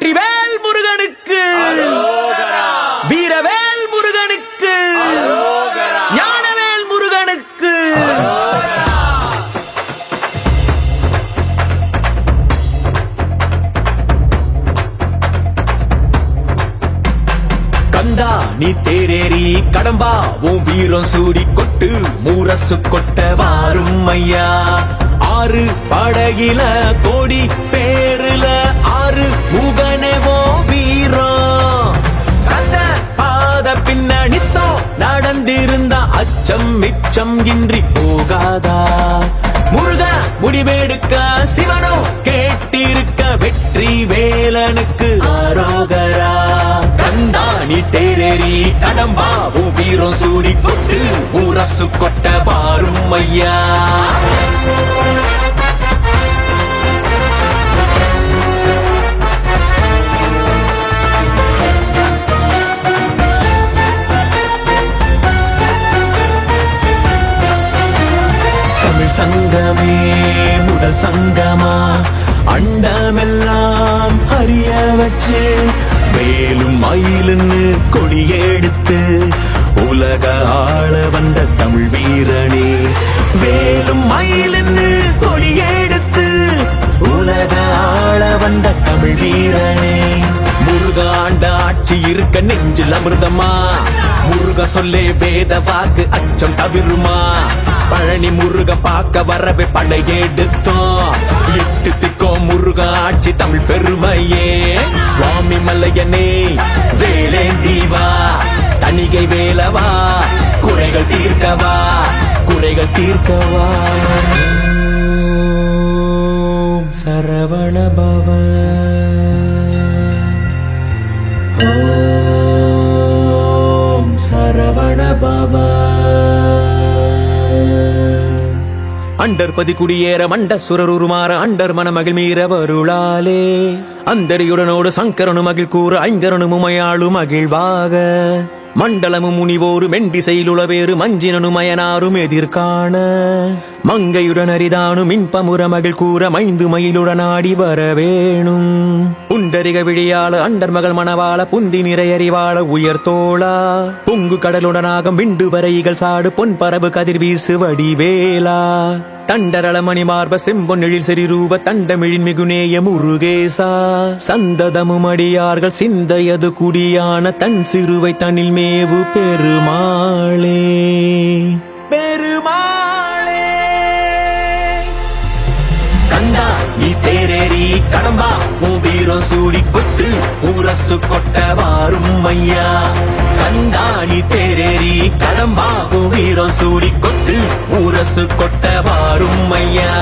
வெற்றிவேல் முருகனுக்கு, வீரவேல் முருகனுக்கு, ஞானவேல் முருகனுக்கு. கந்தா நீ தேரேறி கடம்பா உன் வீரம் சூடி கொட்டு மூரசு கொட்ட வாரும் ஐயா. ஆறு படகில கோடி பேருல ஆறு முகனேவோ வீரம். கந்த பாத பின்னணித்தோ நடந்திருந்த அச்சம் மிச்சம் இன்றி போகாதா. முருக முடிவெடுக்க சிவனோ கேட்டிருக்க வெற்றி வேலனுக்கு ஆரோகரா. கந்தாணி தேரேறி கடம்பாவும் வீரம் சூடி கொட்டு ஊரசு கொட்ட வாரும் ஐயா. தமிழ் சங்கமே முதல் சங்கமா அண்டமெல்லாம் அறிய வச்சு வேலும் மயிலுன்னு கொடியெடுத்து உலக ஆள வந்த தமிழ் வீரனே. வேலும் மயிலுன்னு கொடியெடுத்து உலக ஆள வந்த தமிழ் வீரனே. முருக ஆண்ட ஆட்சி இருக்க நெஞ்சில் அமிர்தமா. முருக சொல்லே வேத வாக்கு அச்சம் தவிருமா. பழனி முருக பார்க்க வரவே படையெடுத்தோம். எட்டு திக்கோ முருக ஆட்சி தமிழ் பெருமையே. சுவாமி மல்லையனே வேலேந்தீவா தணிகை வேலவா குறைகள் தீர்க்கவா குறைகள் தீர்க்கவா. சரவண பவ ஓம் சரவண பவ. அண்டர்பதி குடியேற மண்ட சுரருமாற அண்டர் மனமகிழ் மீற வருளாலே. அந்தரியுடனோடு சங்கரனு மகிழ் கூற ஐங்கரனு முமையாளு மகிழ்வாக. மண்டலமும் முனிவோரு மெண்டிசையிலுளவேறு மஞ்சினனு மயனாரும் எதிர்காண. மங்கையுடன் அரிதானு மின்பமுற மகிழ் கூற மைந்து மயிலுடன் ஆடி வரவேணும். புண்டரிக விழியாள அண்டர் மகள் மணவாள புந்தி நிறையறிவாள உயர்த்தோளா. பொங்கு கடலுடனாகம் விண்டு வரைகள் சாடு பொன் பரவு கதிர் வீசு வடிவேலா. தண்டரளமணி மார்ப செம்பொன்னெழில் செறிரூப தண்டமிழின் மிகுநேய முருகேசா. சந்ததமும் அடியார்கள் சிந்தையது குடியான தன் சிறுவை தனில் மேவு பெருமாளே பெருமாளே. கந்தா நீ தேரேறி கடம்பா உன் வீரம் சூடி கொட்டு ஊரசு கொட்ட வாரும் ஐயா. கந்தா நீ தேரேறி கடம்பா உன் வீரம் சூடி கொட்டு ஊரசு கொட்ட வாரும் ஐயா.